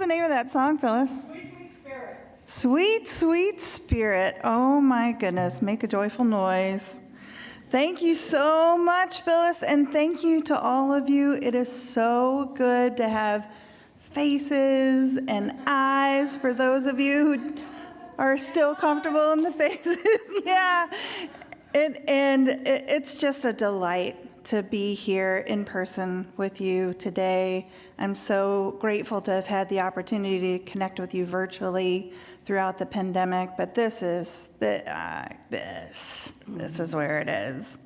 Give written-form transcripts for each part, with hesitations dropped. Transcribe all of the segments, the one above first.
the name of that song, Phyllis? Sweet, sweet spirit. Sweet, sweet spirit. Oh my goodness, make a joyful noise. Thank you so much, Phyllis, and thank you to all of you. It is so good to have faces and eyes for those of you who are still comfortable in the faces. Yeah, it's just a delight to be here in person with you today. I'm so grateful to have had the opportunity to connect with you virtually throughout the pandemic, but this is this is where it is.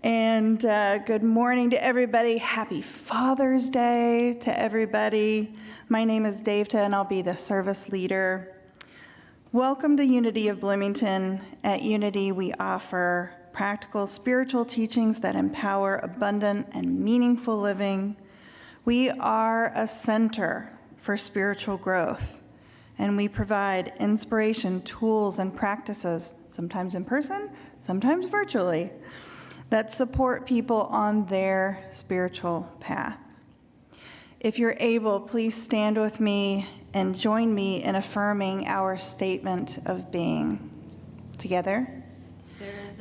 And good morning to everybody. Happy Father's Day to everybody. My name is Daveta, and I'll be the service leader. Welcome to Unity of Bloomington. At Unity, we offer practical spiritual teachings that empower abundant and meaningful living. We are a center for spiritual growth, and we provide inspiration, tools, and practices, sometimes in person, sometimes virtually, that support people on their spiritual path. If you're able, please stand with me and join me in affirming our statement of being. Together.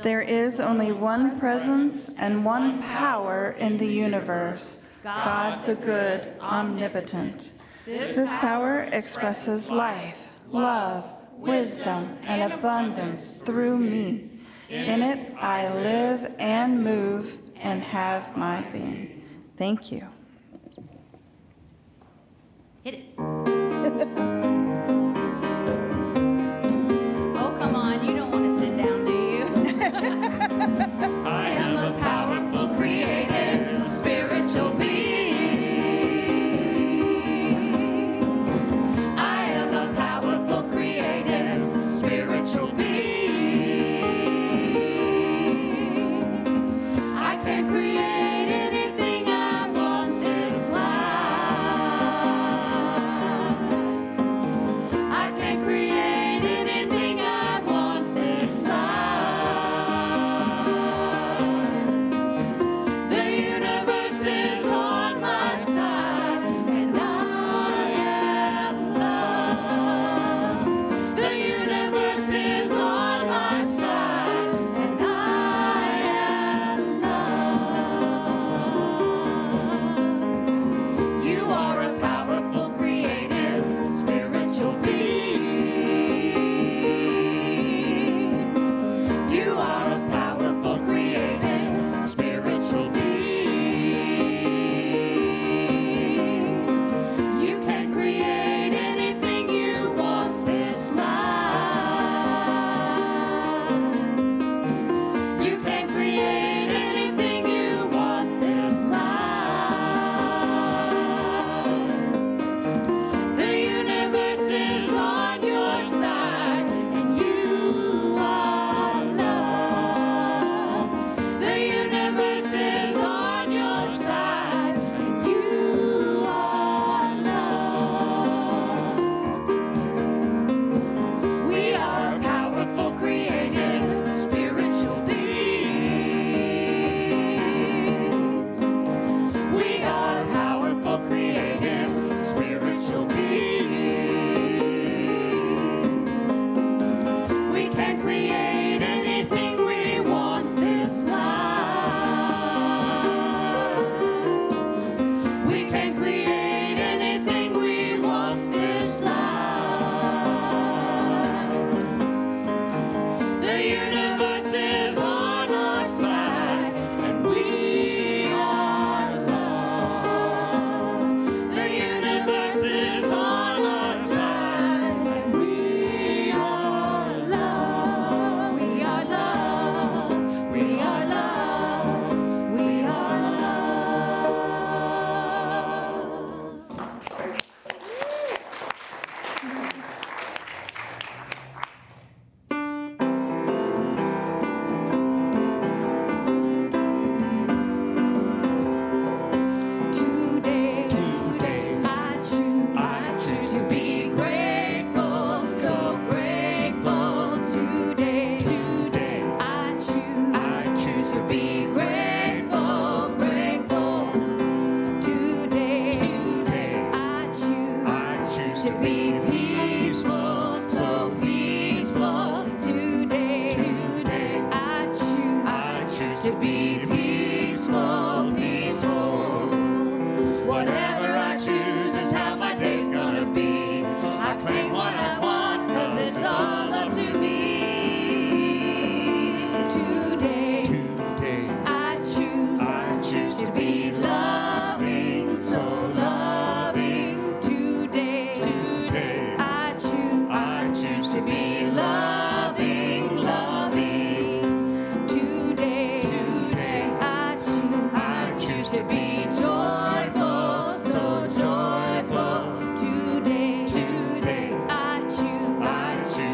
There is only one presence and one power in the universe, God the good, omnipotent. This power expresses life, love, wisdom, and abundance through me. In it, I live and move and have my being. Thank you. Hit it. Oh, come on. You don't want to sit down, do you? I am a powerful, creative, spiritual being. I am a powerful, creative, spiritual being. I can create anything I want this life.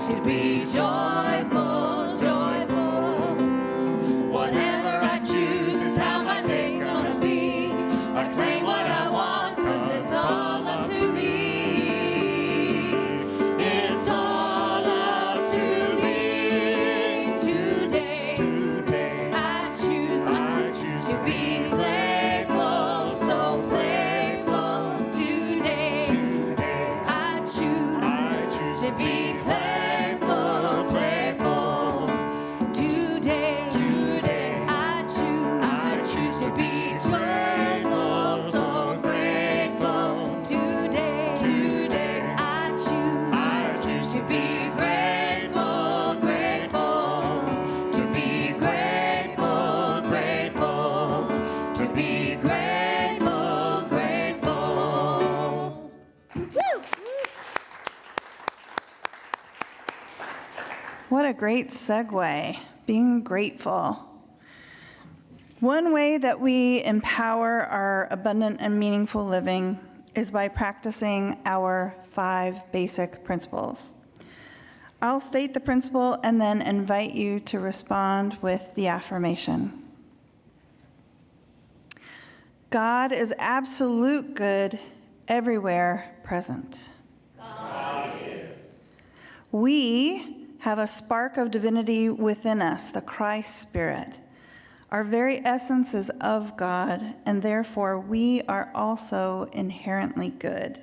to be joyful, joyful. Whatever I choose is how my day's gonna be. I claim what I want, 'cause it's all up to me. It's all up to me. Today, I choose to be grateful, so grateful. Today, I choose to be grateful, grateful. Today, I choose to be grateful, so grateful. Today, I choose to be grateful, grateful. To be grateful, grateful. To be grateful, grateful. What a great segue, being grateful. One way that we empower our abundant and meaningful living is by practicing our 5 basic principles. I'll state the principle and then invite you to respond with the affirmation. God is absolute good, everywhere present. We have a spark of divinity within us, the Christ Spirit. Our very essence is of God, and therefore we are also inherently good.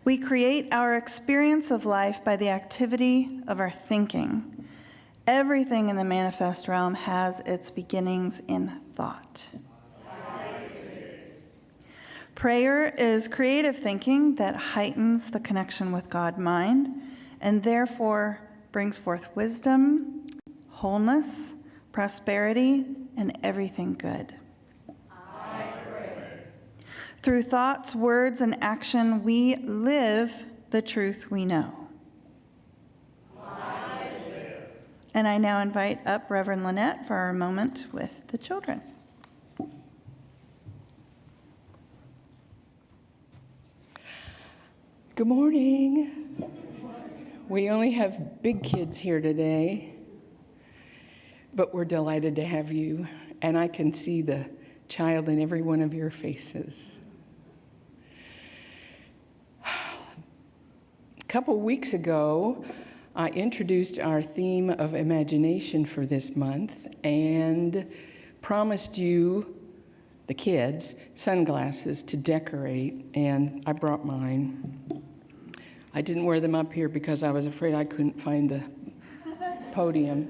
We create our experience of life by the activity of our thinking. Everything in the manifest realm has its beginnings in thought. Prayer is creative thinking that heightens the connection with God-mind and therefore brings forth wisdom, wholeness, prosperity, and everything good. Through thoughts, words, and action, we live the truth we know. And I now invite up Reverend Lynette for our moment with the children. Good morning. We only have big kids here today, but we're delighted to have you, and I can see the child in every one of your faces. A couple weeks ago, I introduced our theme of imagination for this month and promised you, the kids, sunglasses to decorate, and I brought mine. I didn't wear them up here because I was afraid I couldn't find the podium.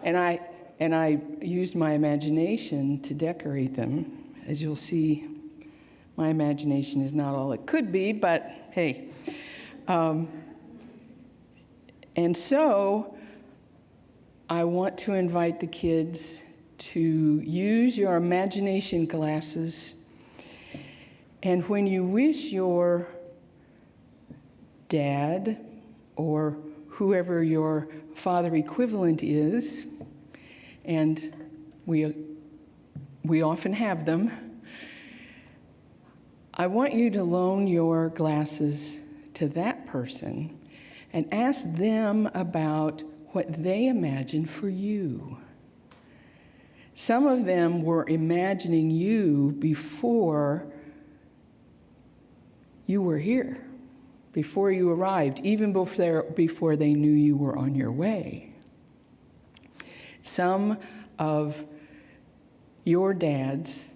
And I used my imagination to decorate them. As you'll see, my imagination is not all it could be, but hey. And so I want to invite the kids to use your imagination glasses, and when you wish your dad or whoever your father equivalent is, and we often have them, I want you to loan your glasses to that person and ask them about what they imagine for you. Some of them were imagining you before you were here, before you arrived, even before they knew you were on your way. Some of your dads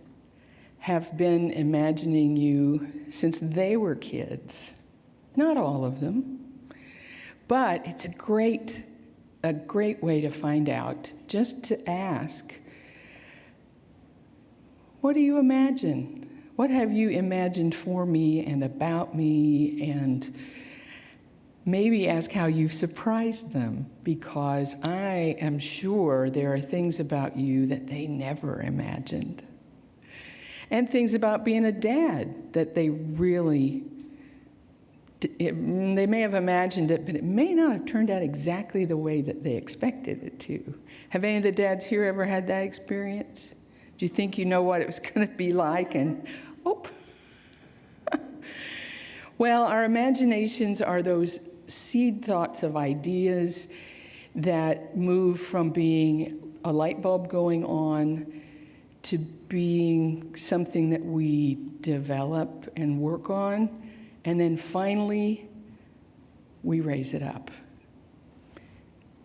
have been imagining you since they were kids. Not all of them, but it's a great way to find out, just to ask, what do you imagine? What have you imagined for me and about me? And maybe ask how you've surprised them, because I am sure there are things about you that they never imagined. And things about being a dad that they really, they may have imagined it, but it may not have turned out exactly the way that they expected it to. Have any of the dads here ever had that experience? Do you think you know what it was going to be like? And, oh. Well, our imaginations are those seed thoughts of ideas that move from being a light bulb going on to being something that we develop and work on, and then finally we raise it up.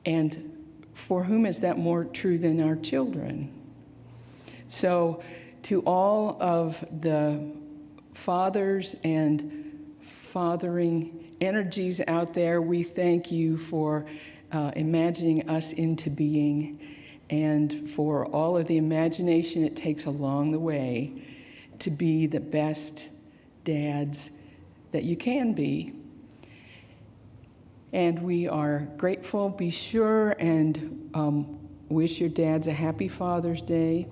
And for whom is that more true than our children? So to all of the fathers and fathering energies out there, we thank you for imagining us into being, and for all of the imagination it takes along the way to be the best dads that you can be. And we are grateful. Be sure and wish your dads a happy Father's Day.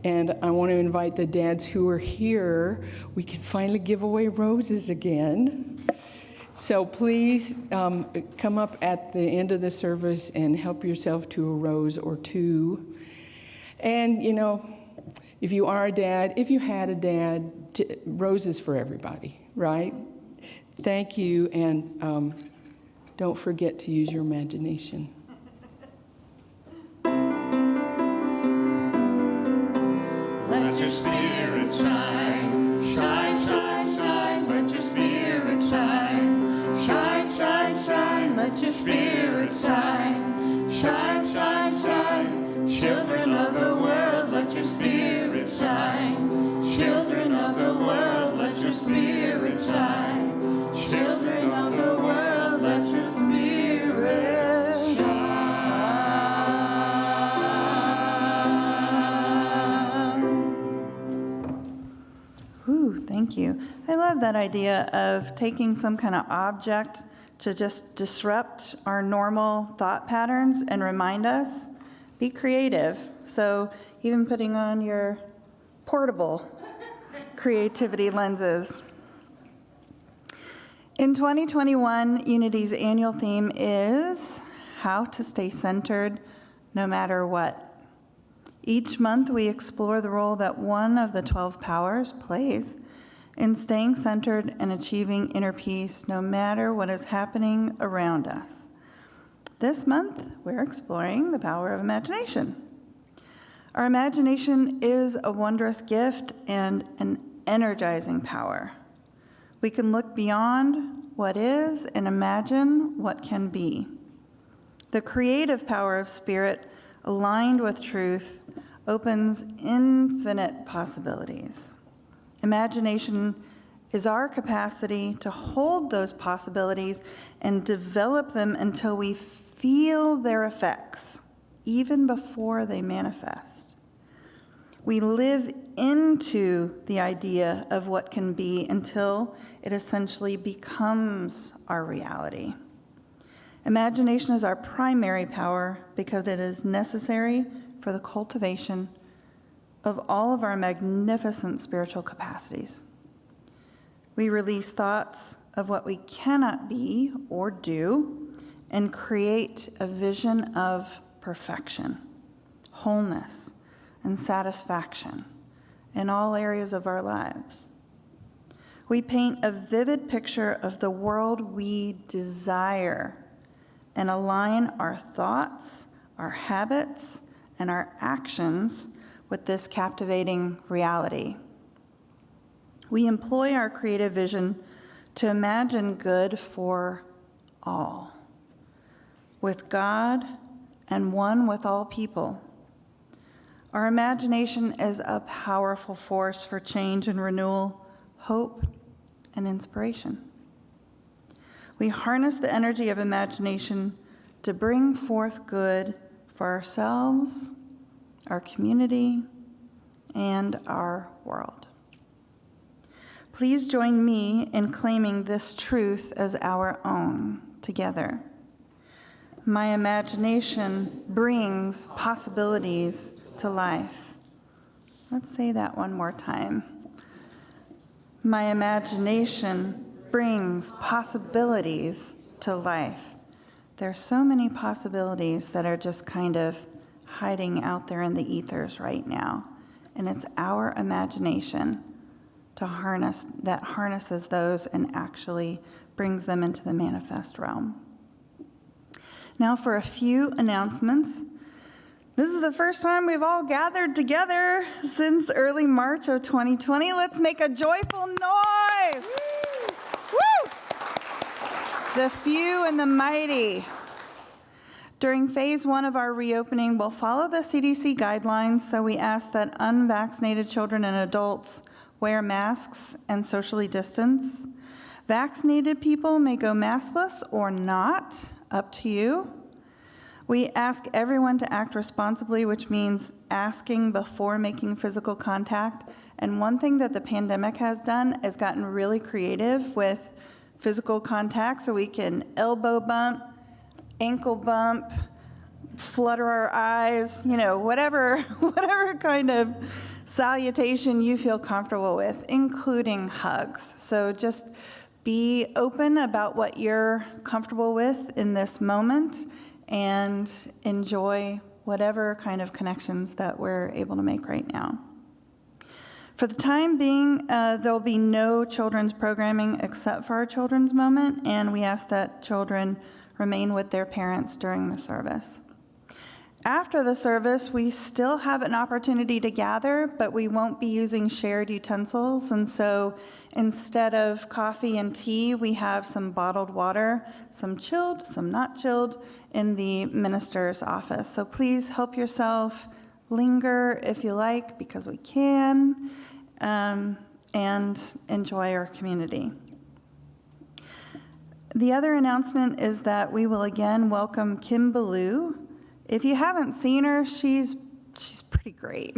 And I want to invite the dads who are here. We can finally give away roses again. So please come up at the end of the service and help yourself to a rose or two. And, you know, if you are a dad, if you had a dad, roses for everybody, right? Thank you, and don't forget to use your imagination. Let your spirit shine, shine, shine, shine. Let your spirit shine, shine, shine, shine. Let your spirit shine, shine, shine, shine. Children of the world, let your spirit shine. Children of the world, let your spirit shine. Children of the world, let your spirit shine. Ooh, thank you. I love that idea of taking some kind of object to just disrupt our normal thought patterns and remind us, be creative. So even putting on your portable creativity lenses. In 2021, Unity's annual theme is how to stay centered no matter what. Each month, we explore the role that one of the 12 powers plays in staying centered and achieving inner peace no matter what is happening around us. This month, we're exploring the power of imagination. Our imagination is a wondrous gift and an energizing power. We can look beyond what is and imagine what can be. The creative power of spirit, aligned with truth, opens infinite possibilities. Imagination is our capacity to hold those possibilities and develop them until we feel their effects, even before they manifest. We live into the idea of what can be until it essentially becomes our reality. Imagination is our primary power because it is necessary for the cultivation of all of our magnificent spiritual capacities. We release thoughts of what we cannot be or do and create a vision of perfection, wholeness, and satisfaction in all areas of our lives. We paint a vivid picture of the world we desire and align our thoughts, our habits, and our actions with this captivating reality. We employ our creative vision to imagine good for all, with God and one with all people. Our imagination is a powerful force for change and renewal, hope, and inspiration. We harness the energy of imagination to bring forth good for ourselves, our community, and our world. Please join me in claiming this truth as our own together. My imagination brings possibilities to life. Let's say that one more time. My imagination brings possibilities to life. There's so many possibilities that are just kind of hiding out there in the ethers right now. And it's our imagination that harnesses those and actually brings them into the manifest realm. Now for a few announcements. This is the first time we've all gathered together since early March of 2020. Let's make a joyful noise. Woo! The few and the mighty. During phase 1 of our reopening, we'll follow the CDC guidelines, so we ask that unvaccinated children and adults wear masks and socially distance. Vaccinated people may go maskless or not, up to you. We ask everyone to act responsibly, which means asking before making physical contact. And one thing that the pandemic has done is gotten really creative with physical contact, so we can elbow bump, ankle bump, flutter our eyes, whatever kind of salutation you feel comfortable with, including hugs. So just be open about what you're comfortable with in this moment and enjoy whatever kind of connections that we're able to make right now. For the time being, there'll be no children's programming except for our children's moment, and we ask that children remain with their parents during the service. After the service, we still have an opportunity to gather, but we won't be using shared utensils. And so instead of coffee and tea, we have some bottled water, some chilled, some not chilled, in the minister's office. So please help yourself, linger if you like, because we can, and enjoy our community. The other announcement is that we will again welcome Kim Ballou. If you haven't seen her, she's pretty great.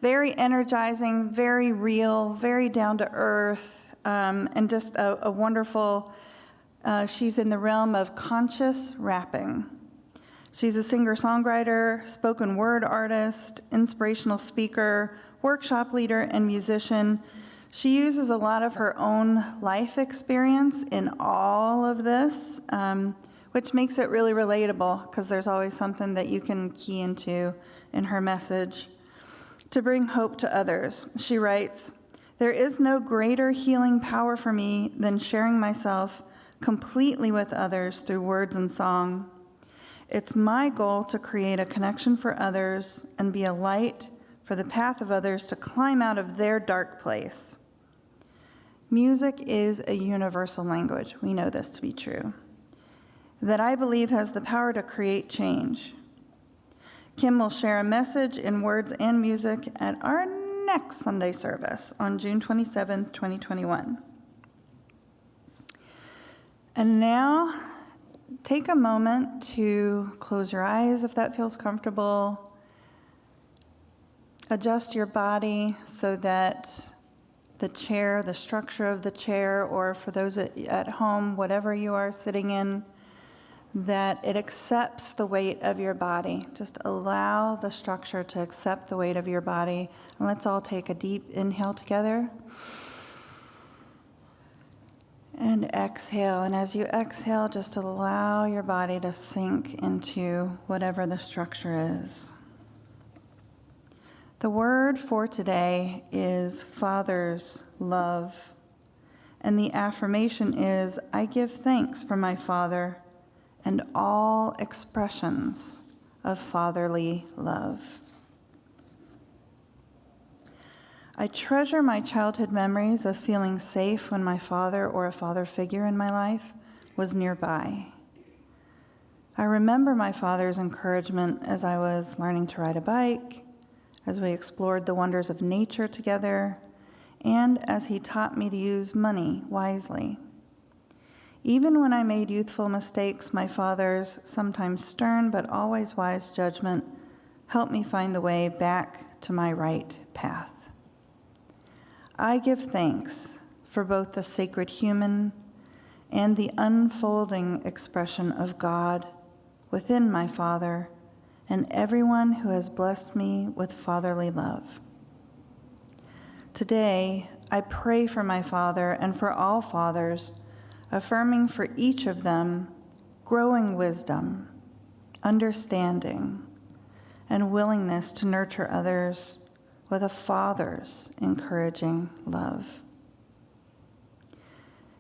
Very energizing, very real, very down to earth, and just a wonderful, she's in the realm of conscious rapping. She's a singer-songwriter, spoken word artist, inspirational speaker, workshop leader, and musician. She uses a lot of her own life experience in all of this, which makes it really relatable because there's always something that you can key into in her message. To bring hope to others, she writes, "There is no greater healing power for me than sharing myself completely with others through words and song. It's my goal to create a connection for others and be a light for the path of others to climb out of their dark place. Music is a universal language. We know this to be true, that I believe has the power to create change." Kim will share a message in words and music at our next Sunday service on June 27th, 2021. And now, take a moment to close your eyes if that feels comfortable. Adjust your body so that the chair, the structure of the chair, or for those at home, whatever you are sitting in, that it accepts the weight of your body. Just allow the structure to accept the weight of your body. And let's all take a deep inhale together. And exhale. And as you exhale, just allow your body to sink into whatever the structure is. The word for today is Father's love. And the affirmation is, I give thanks for my Father and all expressions of fatherly love. I treasure my childhood memories of feeling safe when my father or a father figure in my life was nearby. I remember my father's encouragement as I was learning to ride a bike, as we explored the wonders of nature together, and as he taught me to use money wisely. Even when I made youthful mistakes, my father's sometimes stern but always wise judgment helped me find the way back to my right path. I give thanks for both the sacred human and the unfolding expression of God within my Father and everyone who has blessed me with fatherly love. Today, I pray for my father and for all fathers, affirming for each of them growing wisdom, understanding, and willingness to nurture others with a father's encouraging love.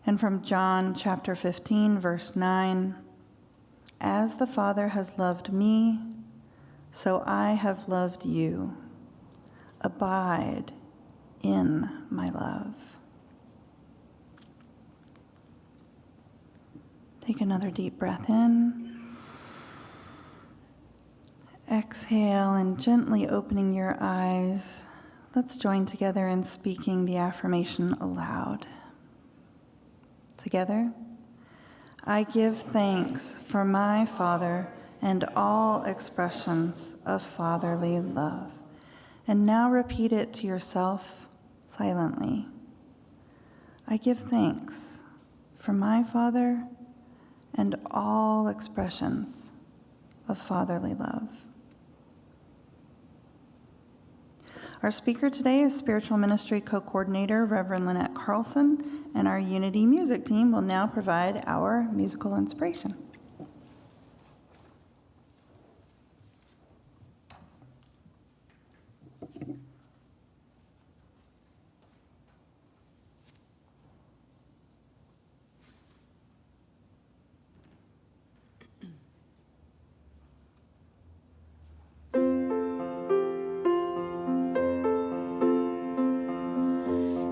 And from John chapter 15, verse 9, as the Father has loved me, so I have loved you. Abide in my love. Take another deep breath in. Exhale, and gently opening your eyes, let's join together in speaking the affirmation aloud. Together, I give thanks for my Father and all expressions of fatherly love. And now repeat it to yourself silently. I give thanks for my Father and all expressions of fatherly love. Our speaker today is Spiritual Ministry Co-Coordinator Reverend Lynette Carlson, and our Unity Music team will now provide our musical inspiration.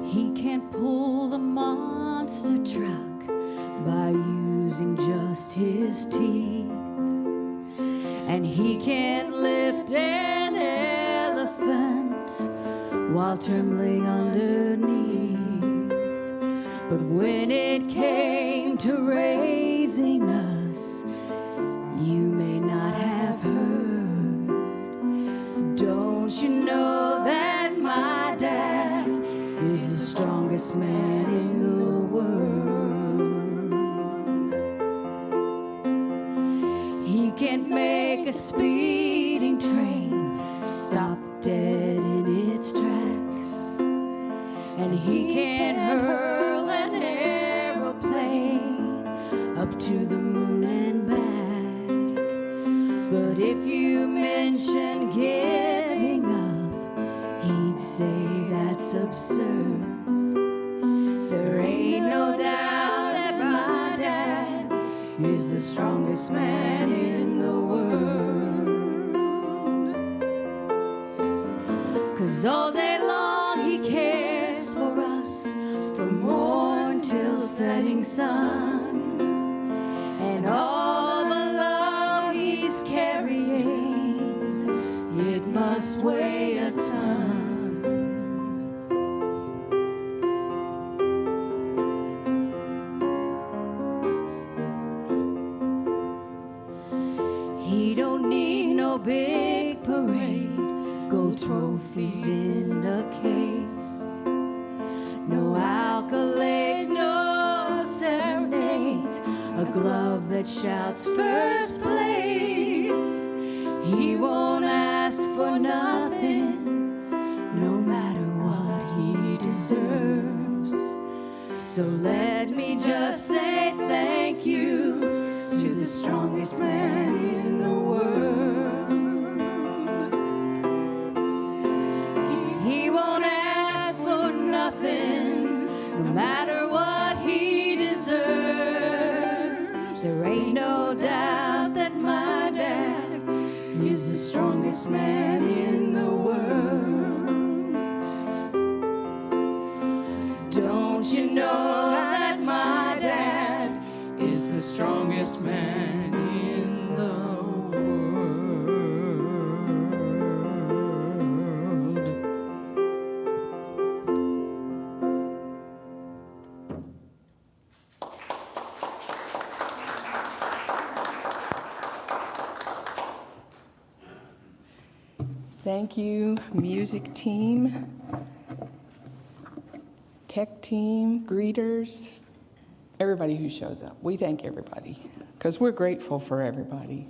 He can't pull a monster truck by using just his teeth. And he can't lift an elephant while trembling underneath. But when it came to raising us, you may not have heard. Don't you know that my dad is the strongest man in the world? He can't make a speeding train stop dead in its tracks, and he can't hurl an aeroplane up to the moon and back. But if you mention giving up, he'd say that's absurd. There ain't no doubt that my dad is the strongest man in the world. 'Cause all day long he cares for us, from morn till setting sun. And all the love he's carrying, it must weigh a ton. He don't need no big parade, gold trophies in a case, no accolades, no serenades, a glove that shouts first place. He won't ask for nothing, no matter what he deserves. So let me just say thank you to the strongest man in the world. He won't ask for nothing, no matter what he deserves. There ain't no doubt that my dad is the strongest man in the world. Don't you know that my dad is the strongest man in the world? Thank you, music team, tech team, greeters, everybody who shows up. We thank everybody because we're grateful for everybody.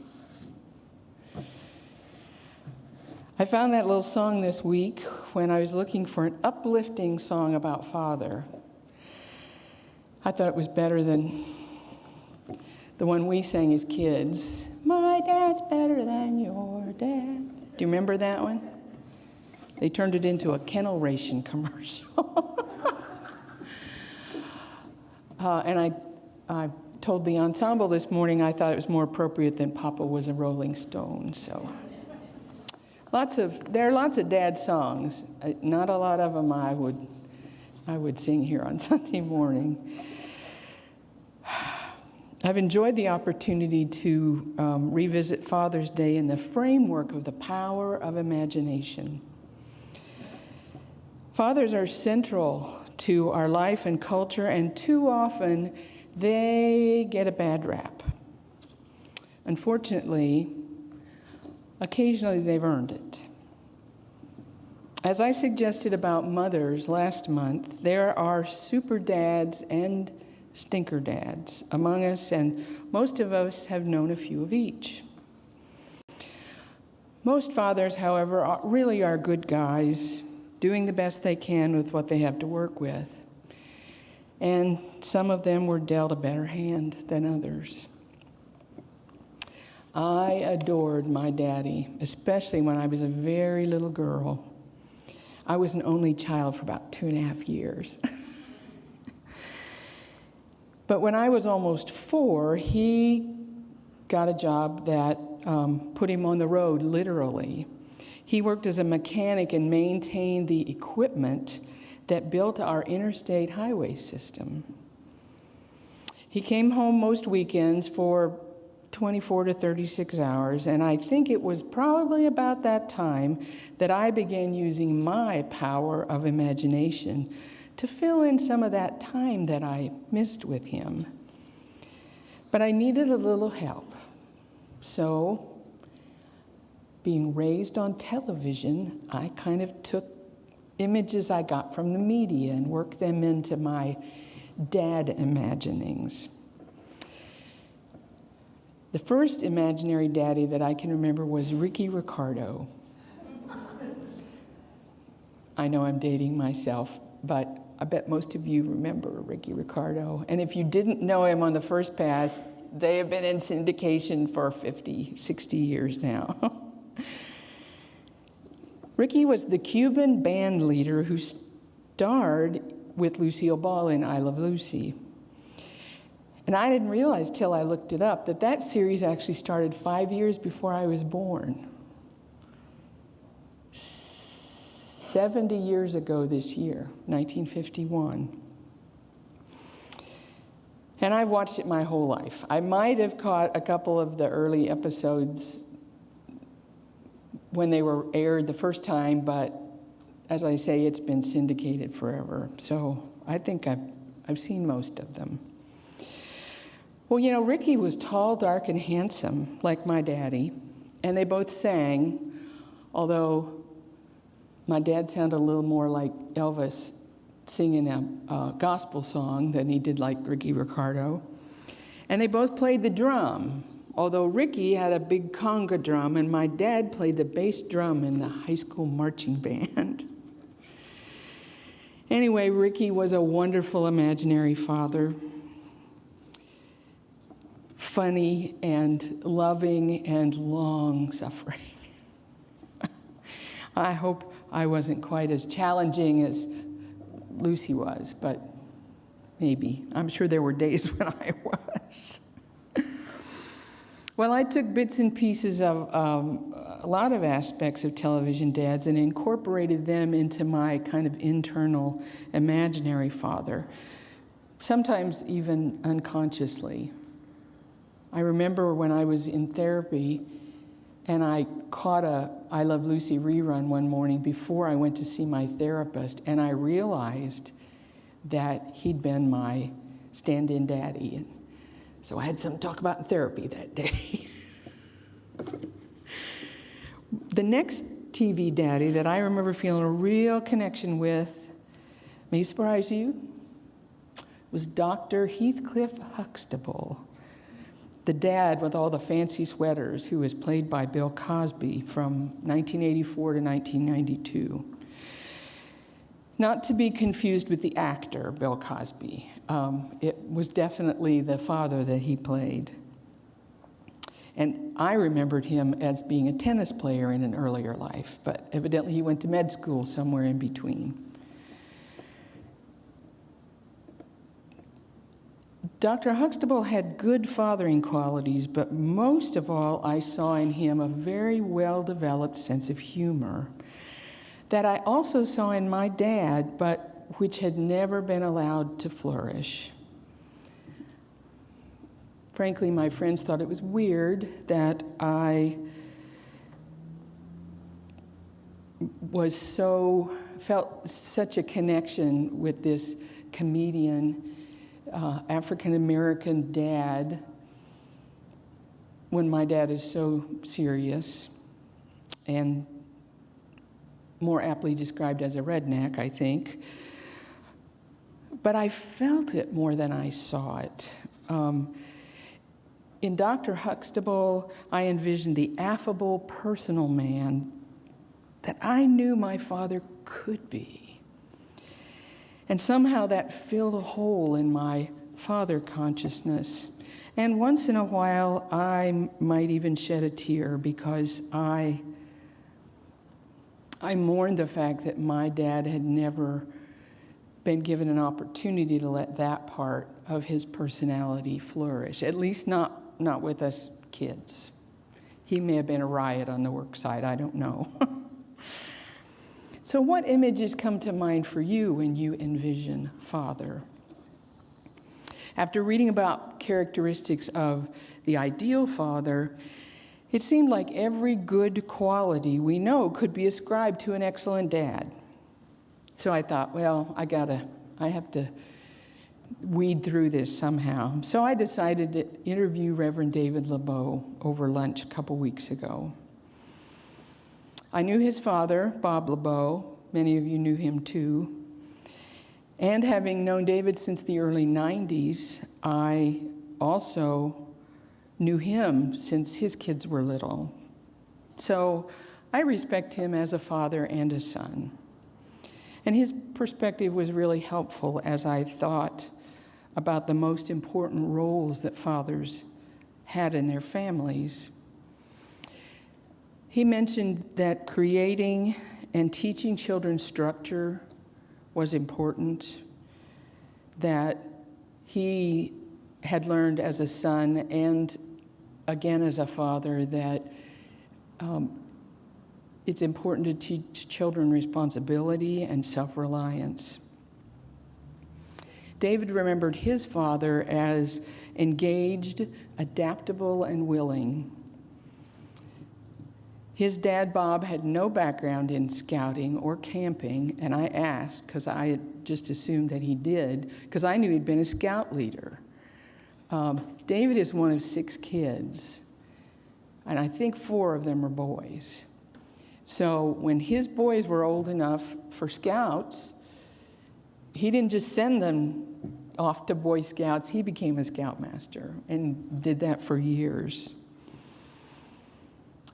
I found that little song this week when I was looking for an uplifting song about Father. I thought it was better than the one we sang as kids. My dad's better than your dad. Do you remember that one? They turned it into a kennel ration commercial. And I told the ensemble this morning I thought it was more appropriate than Papa was a Rolling Stone. So there are lots of dad songs. Not a lot of them I would sing here on Sunday morning. I've enjoyed the opportunity to revisit Father's Day in the framework of the power of imagination. Fathers are central to our life and culture, and too often they get a bad rap. Unfortunately, occasionally they've earned it. As I suggested about mothers last month, there are super dads and stinker dads among us, and most of us have known a few of each. Most fathers, however, really are good guys, doing the best they can with what they have to work with. And some of them were dealt a better hand than others. I adored my daddy, especially when I was a very little girl. I was an only child for about 2.5 years. But when I was almost 4, he got a job that put him on the road, literally. He worked as a mechanic and maintained the equipment that built our interstate highway system. He came home most weekends for 24 to 36 hours, and I think it was probably about that time that I began using my power of imagination to fill in some of that time that I missed with him. But I needed a little help. So, being raised on television, I kind of took images I got from the media and worked them into my dad imaginings. The first imaginary daddy that I can remember was Ricky Ricardo. I know I'm dating myself, but I bet most of you remember Ricky Ricardo. And if you didn't know him on the first pass, they have been in syndication for 50, 60 years now. Ricky was the Cuban band leader who starred with Lucille Ball in I Love Lucy. And I didn't realize till I looked it up that series actually started 5 years before I was born. 70 years ago this year, 1951. And I've watched it my whole life. I might have caught a couple of the early episodes when they were aired the first time, but as I say, it's been syndicated forever. So I think I've seen most of them. Well, you know, Ricky was tall, dark, and handsome, like my daddy, and they both sang, although my dad sounded a little more like Elvis singing a gospel song than he did like Ricky Ricardo. And they both played the drum, although Ricky had a big conga drum, and my dad played the bass drum in the high school marching band. Anyway, Ricky was a wonderful imaginary father, funny and loving and long-suffering. I hope I wasn't quite as challenging as Lucy was, but maybe. I'm sure there were days when I was. Well, I took bits and pieces of a lot of aspects of television dads and incorporated them into my kind of internal imaginary father, sometimes even unconsciously. I remember when I was in therapy and I caught a I Love Lucy rerun one morning before I went to see my therapist, and I realized that he'd been my stand-in daddy. And so I had some talk about in therapy that day. The next TV daddy that I remember feeling a real connection with, may surprise you, was Dr. Heathcliff Huxtable, the dad with all the fancy sweaters, who was played by Bill Cosby from 1984 to 1992. Not to be confused with the actor, Bill Cosby. It was definitely the father that he played. And I remembered him as being a tennis player in an earlier life, but evidently he went to med school somewhere in between. Dr. Huxtable had good fathering qualities, but most of all, I saw in him a very well-developed sense of humor that I also saw in my dad, but which had never been allowed to flourish. Frankly, my friends thought it was weird that I felt such a connection with this comedian, African-American dad, when my dad is so serious and more aptly described as a redneck, I think. But I felt it more than I saw it. In Dr. Huxtable, I envisioned the affable, personal man that I knew my father could be. And somehow that filled a hole in my father consciousness. And once in a while, I might even shed a tear because I mourned the fact that my dad had never been given an opportunity to let that part of his personality flourish, at least not with us kids. He may have been a riot on the work site, I don't know. So what images come to mind for you when you envision father? After reading about characteristics of the ideal father, it seemed like every good quality we know could be ascribed to an excellent dad. So I thought, well, I have to weed through this somehow. So I decided to interview Reverend David LeBeau over lunch a couple weeks ago. I knew his father, Bob LeBeau. Many of you knew him too. And having known David since the early 90s, I also knew him since his kids were little. So I respect him as a father and a son. And his perspective was really helpful as I thought about the most important roles that fathers had in their families. He mentioned that creating and teaching children structure was important, that he had learned as a son and again as a father that it's important to teach children responsibility and self-reliance. David remembered his father as engaged, adaptable, and willing. His dad, Bob, had no background in scouting or camping, and I asked, because I had just assumed that he did, because I knew he'd been a scout leader. David is one of 6 kids, and I think 4 of them are boys. So when his boys were old enough for scouts, he didn't just send them off to Boy Scouts, he became a scoutmaster and did that for years.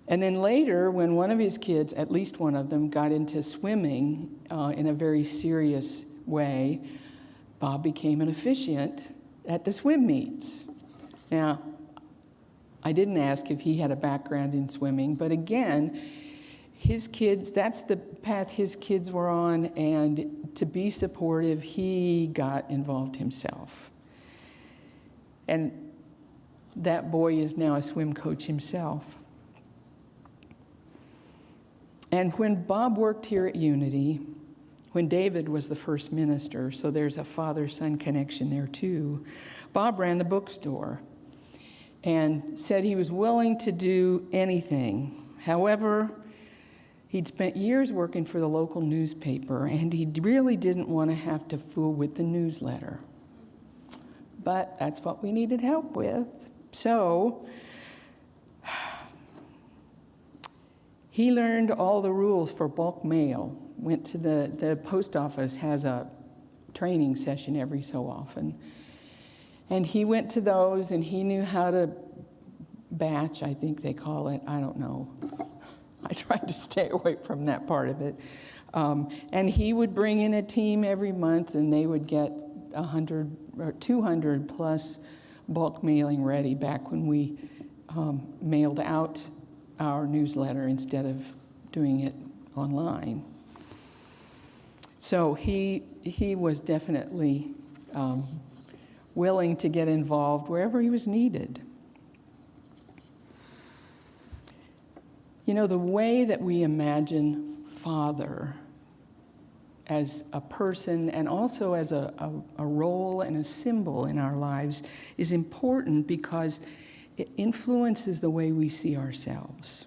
And then later, when one of his kids, at least one of them, got into swimming in a very serious way, Bob became an officiant at the swim meets. Now, I didn't ask if he had a background in swimming, but again, his kids, that's the path his kids were on, and to be supportive, he got involved himself. And that boy is now a swim coach himself. And when Bob worked here at Unity, when David was the first minister, so there's a father-son connection there too, Bob ran the bookstore and said he was willing to do anything. However, he'd spent years working for the local newspaper, and he really didn't want to have to fool with the newsletter. But that's what we needed help with. So he learned all the rules for bulk mail, went to the post office, has a training session every so often. And he went to those, and he knew how to batch, I think they call it, I don't know. I tried to stay away from that part of it. And he would bring in a team every month, and they would get 100 or 200 plus bulk mailing ready back when we mailed out our newsletter instead of doing it online. So he was definitely willing to get involved wherever he was needed. You know, the way that we imagine Father as a person and also as a role and a symbol in our lives is important because it influences the way we see ourselves.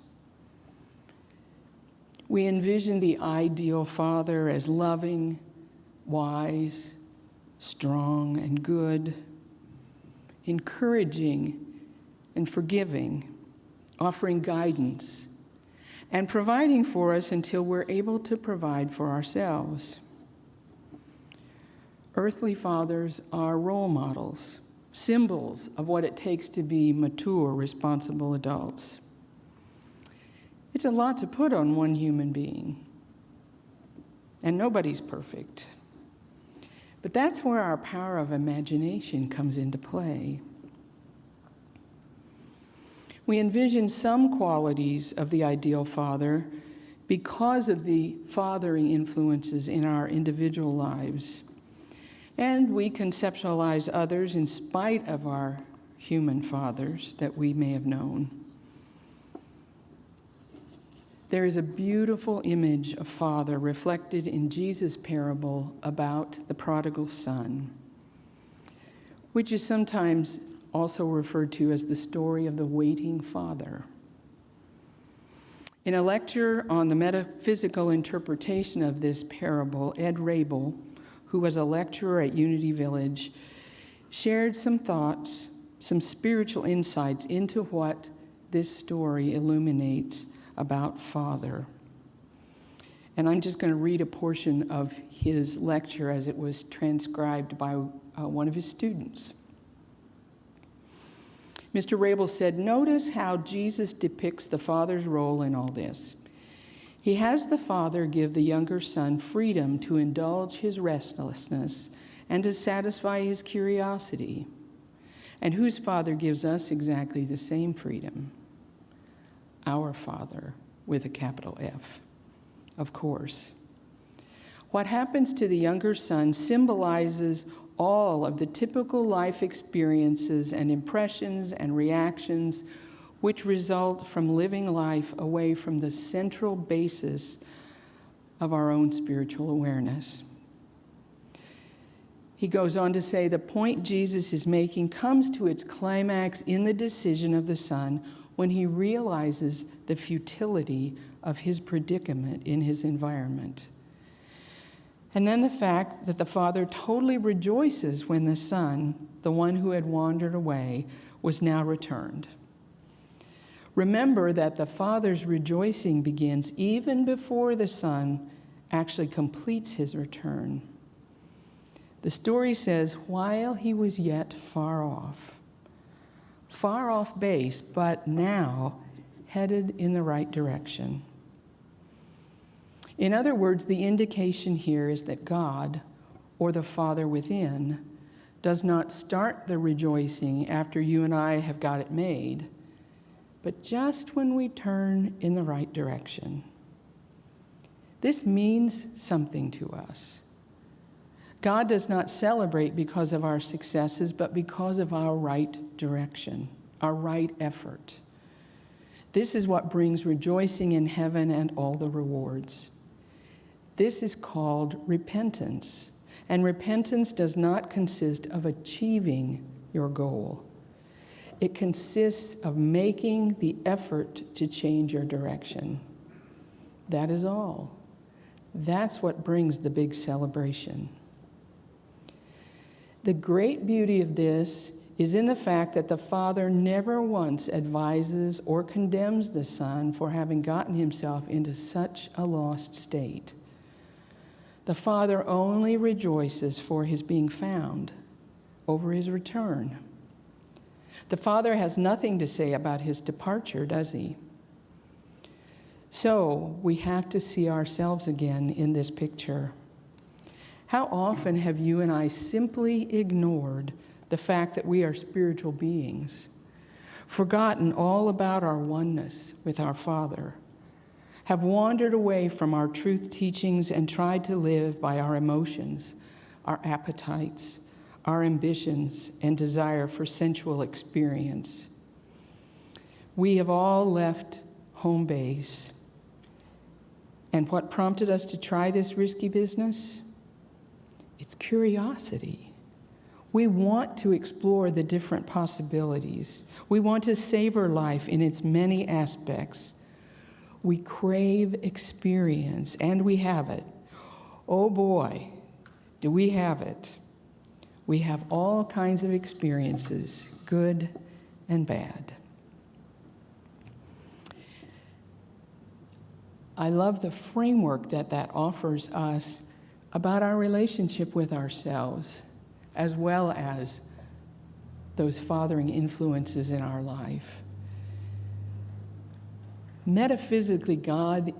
We envision the ideal father as loving, wise, strong, and good, encouraging and forgiving, offering guidance, and providing for us until we're able to provide for ourselves. Earthly fathers are role models, symbols of what it takes to be mature, responsible adults. It's a lot to put on one human being, and nobody's perfect. But that's where our power of imagination comes into play. We envision some qualities of the ideal father because of the fathering influences in our individual lives. And we conceptualize others in spite of our human fathers that we may have known. There is a beautiful image of Father reflected in Jesus' parable about the prodigal son, which is sometimes also referred to as the story of the waiting father. In a lecture on the metaphysical interpretation of this parable, Ed Rabel, who was a lecturer at Unity Village, shared some thoughts, some spiritual insights into what this story illuminates about Father. And I'm just going to read a portion of his lecture as it was transcribed by one of his students. Mr. Rabel said, "Notice how Jesus depicts the Father's role in all this. He has the Father give the younger son freedom to indulge his restlessness and to satisfy his curiosity, and whose Father gives us exactly the same freedom. Our Father, with a capital F, of course. What happens to the younger son symbolizes all of the typical life experiences and impressions and reactions which result from living life away from the central basis of our own spiritual awareness." He goes on to say, the point Jesus is making comes to its climax in the decision of the son when he realizes the futility of his predicament in his environment. And then the fact that the father totally rejoices when the son, the one who had wandered away, was now returned. Remember that the father's rejoicing begins even before the son actually completes his return. The story says, while he was yet far off base, but now headed in the right direction. In other words, the indication here is that God, or the Father within, does not start the rejoicing after you and I have got it made, but just when we turn in the right direction. This means something to us. God does not celebrate because of our successes, but because of our right direction, our right effort. This is what brings rejoicing in heaven and all the rewards. This is called repentance, and repentance does not consist of achieving your goal. It consists of making the effort to change your direction. That is all. That's what brings the big celebration. The great beauty of this is in the fact that the Father never once advises or condemns the Son for having gotten himself into such a lost state. The Father only rejoices for his being found, over his return. The Father has nothing to say about his departure, does he? So we have to see ourselves again in this picture. How often have you and I simply ignored the fact that we are spiritual beings? forgotten all about our oneness with our Father, have wandered away from our truth teachings and tried to live by our emotions, our appetites, our ambitions, and desire for sensual experience. We have all left home base. And what prompted us to try this risky business? It's curiosity. We want to explore the different possibilities. We want to savor life in its many aspects. We crave experience, and we have it. Oh boy, do we have it. We have all kinds of experiences, good and bad. I love the framework that offers us about our relationship with ourselves, as well as those fathering influences in our life. Metaphysically, God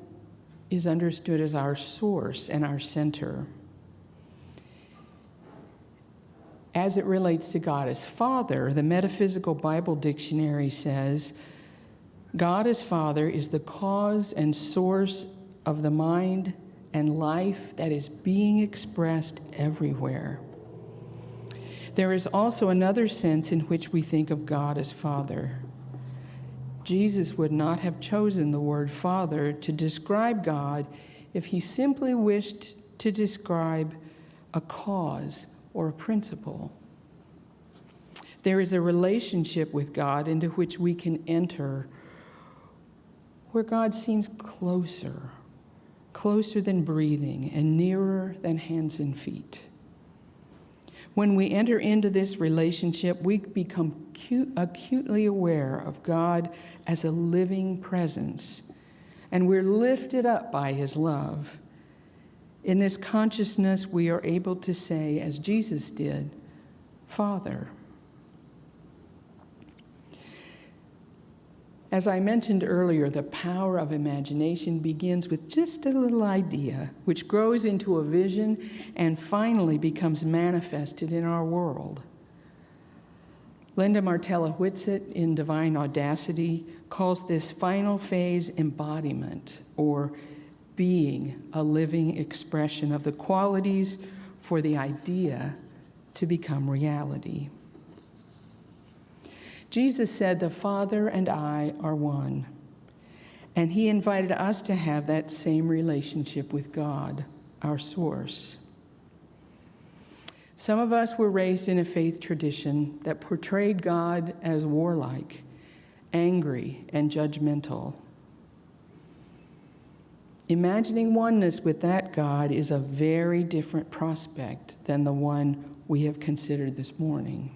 is understood as our source and our center. As it relates to God as Father, the Metaphysical Bible Dictionary says, God as Father is the cause and source of the mind and life that is being expressed everywhere. There is also another sense in which we think of God as Father. Jesus would not have chosen the word Father to describe God if he simply wished to describe a cause or a principle. There is a relationship with God into which we can enter where God seems closer than breathing and nearer than hands and feet. When we enter into this relationship, we become acutely aware of God as a living presence, and we're lifted up by his love. In this consciousness, we are able to say, as Jesus did, Father. As I mentioned earlier, the power of imagination begins with just a little idea, which grows into a vision and finally becomes manifested in our world. Linda Martella Whitsett in Divine Audacity calls this final phase embodiment, or being a living expression of the qualities for the idea to become reality. Jesus said, "The Father and I are one," and he invited us to have that same relationship with God, our source. Some of us were raised in a faith tradition that portrayed God as warlike, angry, and judgmental. Imagining oneness with that God is a very different prospect than the one we have considered this morning.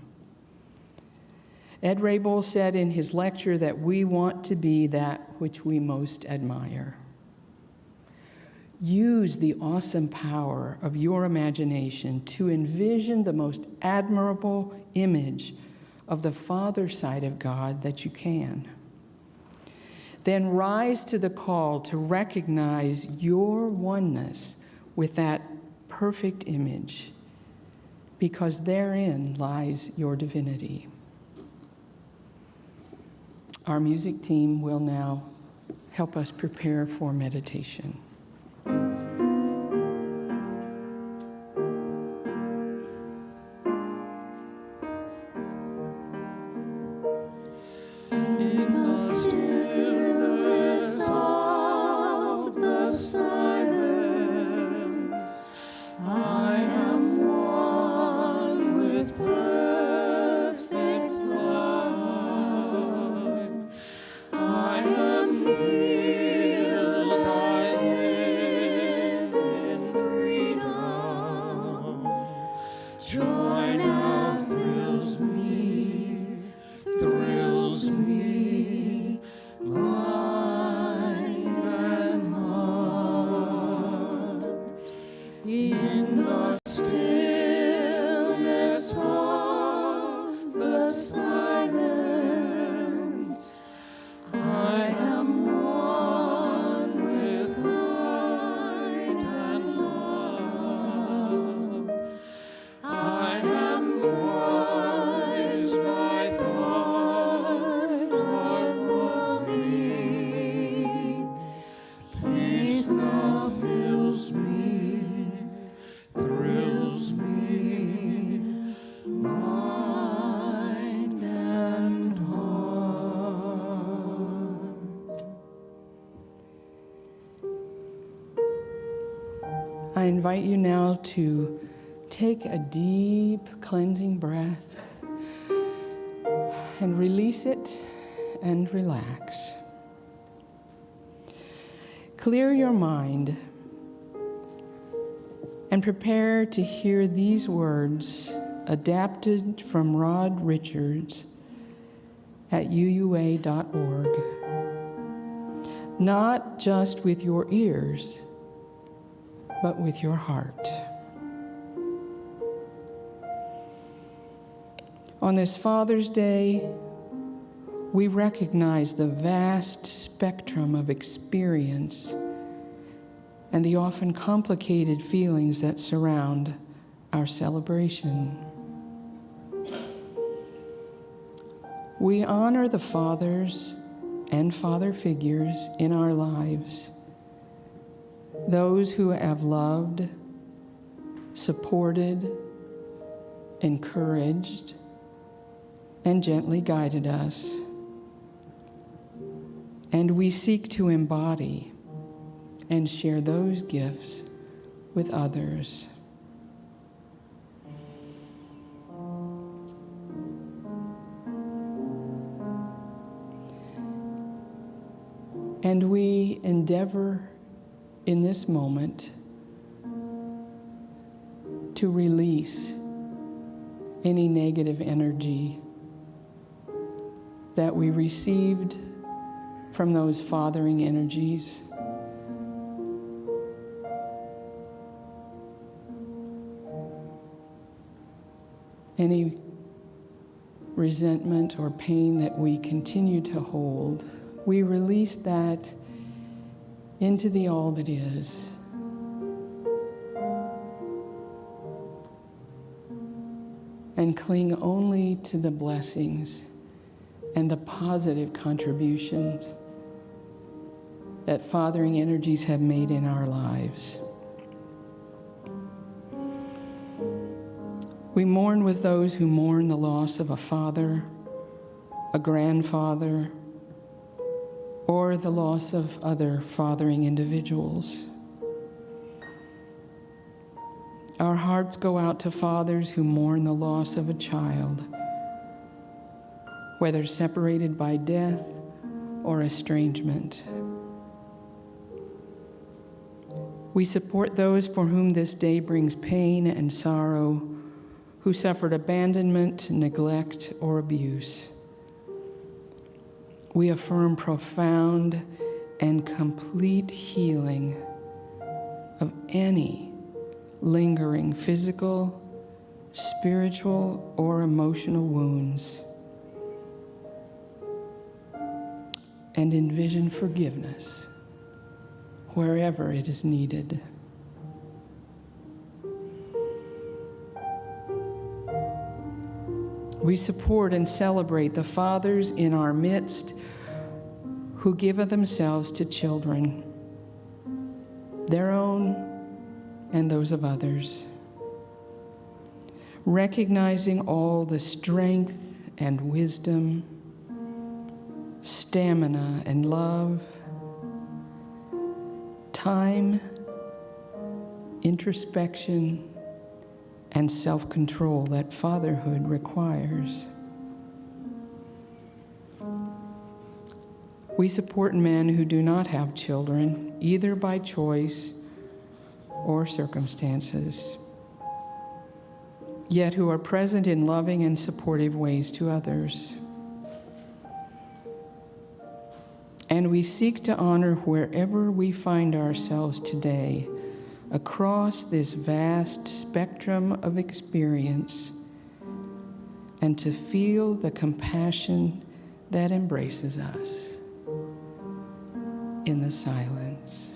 Ed Rabel said in his lecture that we want to be that which we most admire. Use the awesome power of your imagination to envision the most admirable image of the Father side of God that you can. Then rise to the call to recognize your oneness with that perfect image, because therein lies your divinity. Our music team will now help us prepare for meditation. In the stillness of the silence, I am one with perfect life. I am healed, I I invite you now to take a deep cleansing breath and release it and relax. Clear your mind and prepare to hear these words adapted from Rod Richards at uua.org. Not just with your ears, but with your heart. On this Father's Day, we recognize the vast spectrum of experience and the often complicated feelings that surround our celebration. We honor the fathers and father figures in our lives, those who have loved, supported, encouraged, and gently guided us. And we seek to embody and share those gifts with others. And we endeavor in this moment to release any negative energy that we received from those fathering energies. Any resentment or pain that we continue to hold, we release that into the all that is. And cling only to the blessings and the positive contributions that fathering energies have made in our lives. We mourn with those who mourn the loss of a father, a grandfather, or the loss of other fathering individuals. Our hearts go out to fathers who mourn the loss of a child, whether separated by death or estrangement. We support those for whom this day brings pain and sorrow, who suffered abandonment, neglect, or abuse. We affirm profound and complete healing of any lingering physical, spiritual, or emotional wounds, and envision forgiveness wherever it is needed. We support and celebrate the fathers in our midst who give of themselves to children, their own and those of others, recognizing all the strength and wisdom, stamina and love, time, introspection, and self-control that fatherhood requires. We support men who do not have children, either by choice or circumstances, yet who are present in loving and supportive ways to others. And we seek to honor wherever we find ourselves today across this vast spectrum of experience, and to feel the compassion that embraces us in the silence.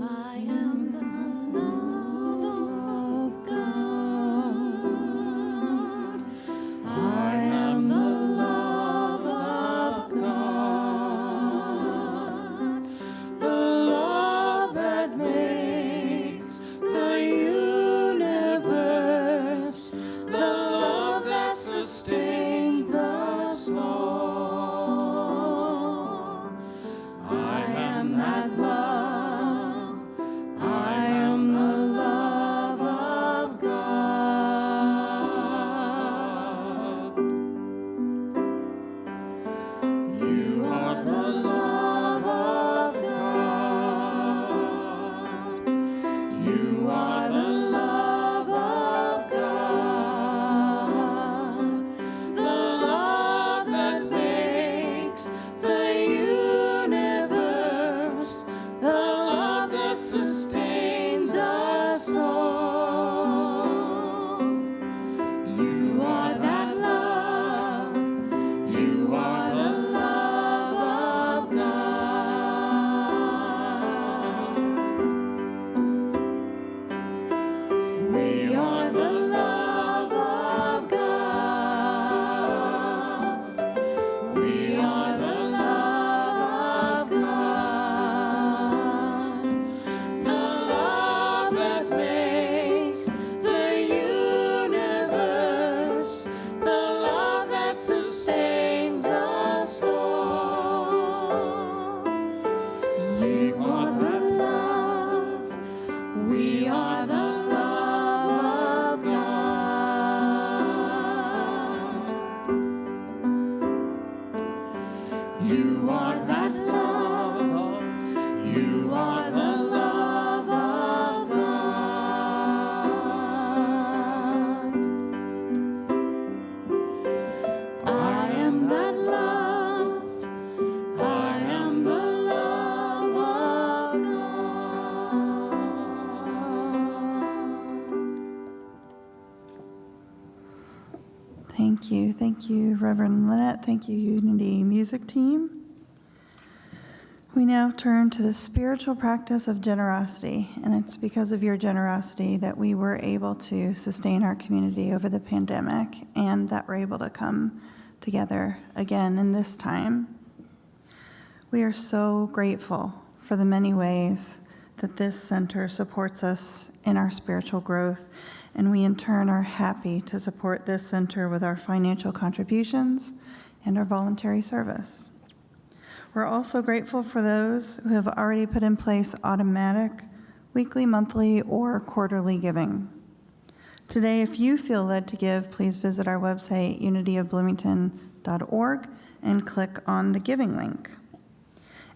I am the love of God. I am the love of God. The love that makes the universe. The love that sustains us all. I am that love. I am the love of God. You are the love of God. You are the love of God. The love that makes the universe. The love that sustains us all. You are that love. You are the love of God. We are the love of God. We are the love of God. The love that makes the universe. The love that sustains us all. You are the love. We are the love of God. You are that love. You are the love of God. I am that love. I am the love of God. Thank you, Reverend Lynette. Thank you, Unity Music Team. We now turn to the spiritual practice of generosity, and it's because of your generosity that we were able to sustain our community over the pandemic and that we're able to come together again in this time. We are so grateful for the many ways that this center supports us in our spiritual growth, and we in turn are happy to support this center with our financial contributions and our voluntary service. We're also grateful for those who have already put in place automatic, weekly, monthly, or quarterly giving. Today, if you feel led to give, please visit our website, unityofbloomington.org, and click on the giving link.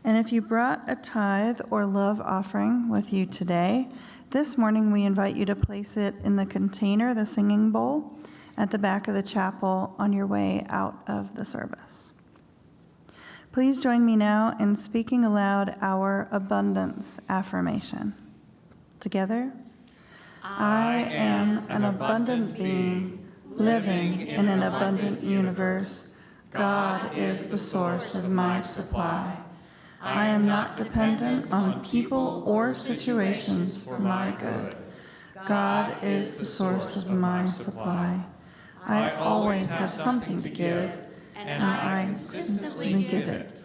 And if you brought a tithe or love offering with you today, this morning we invite you to place it in the container, the singing bowl, at the back of the chapel on your way out of the service. Please join me now in speaking aloud our abundance affirmation. Together, I am an abundant being living in an abundant universe. God is the source of my supply. I am not dependent on people or situations for my good. God is the source of my supply. I always have something to give, and I consistently give it.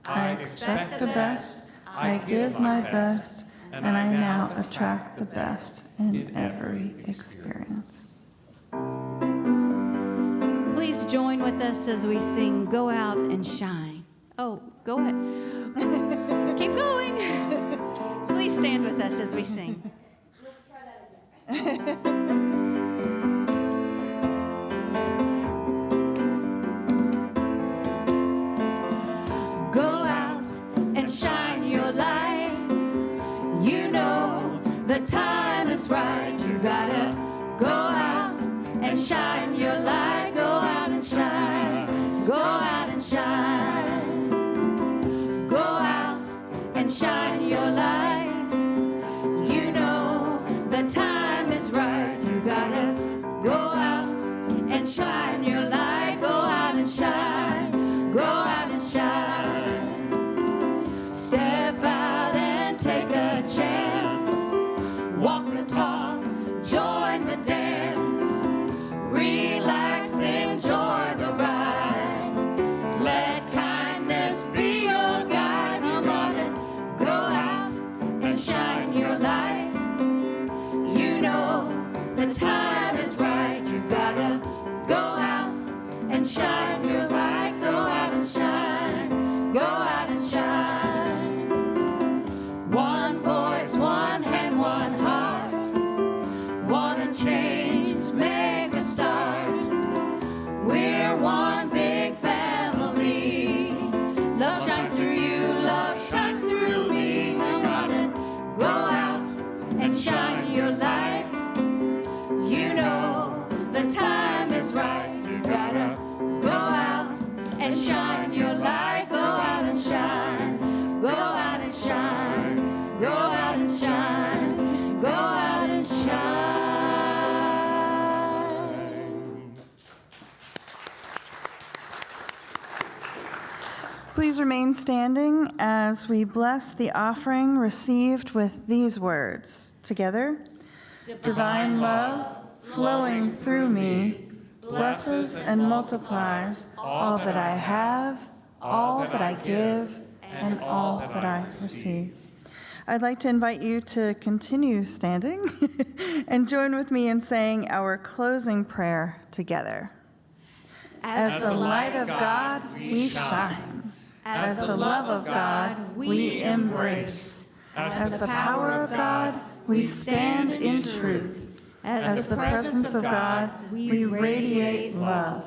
I expect the best, I give my best, and I now attract the best in every experience. Please join with us as we sing Go Out and Shine. Oh, go ahead. Keep going. Please stand with us as we sing. Go out and shine your light. You know the time is right. You gotta go out and shine your light. Go out and shine. Go out and shine. Go out and shine your light. You know the time is right. You gotta go out and shine your light. Go out and shine. Go out and shine. Step out and take a chance. talk, join the dance, relax, enjoy the ride. Let kindness be your guide. You gotta go out and shine your light. You know the time is right. You gotta go out and shine your light. Go out and shine. Go out and shine. One voice, one hand, one heart. Wanna change, make a start. We're one big family. Love shines through you, love shines through me. You gotta go out and shine your light. You know the time is right. You gotta go out and shine your light. Go out and shine. Go out and shine. Go out and shine. Go out and shine. Please remain standing as we bless the offering received with these words. Together, divine love flowing through me blesses and multiplies all that I have, all that I give, and all that I receive. I'd like to invite you to continue standing and join with me in saying our closing prayer together. As the light of God, we shine. As the love of God, we embrace. As the power of God, we stand in truth. As the presence of God, we radiate love.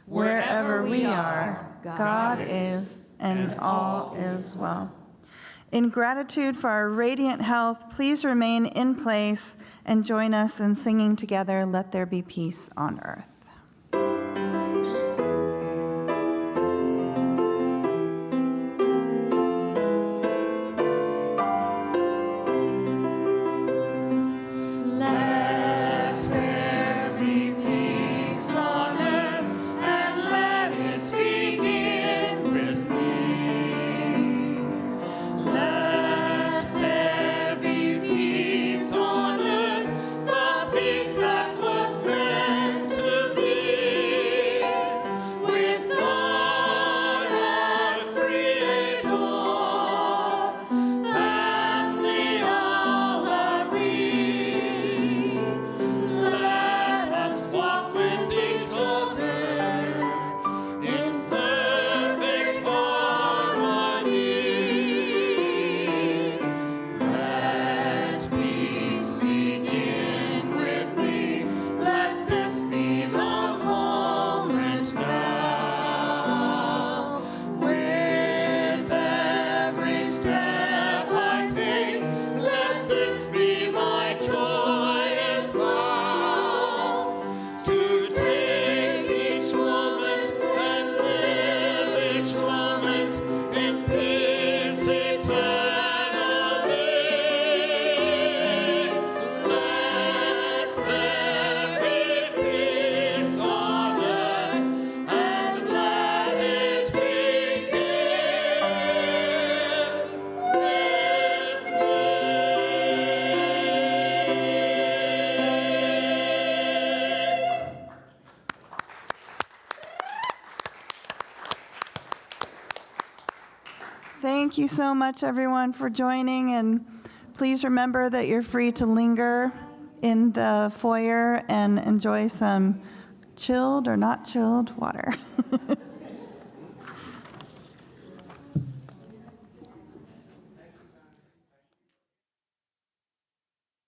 Wherever we are, God is, and all is well. In gratitude for our radiant health, please remain in place and join us in singing together, Let There Be Peace on Earth. Thank you so much, everyone, for joining, and please remember that you're free to linger in the foyer and enjoy some chilled or not chilled water.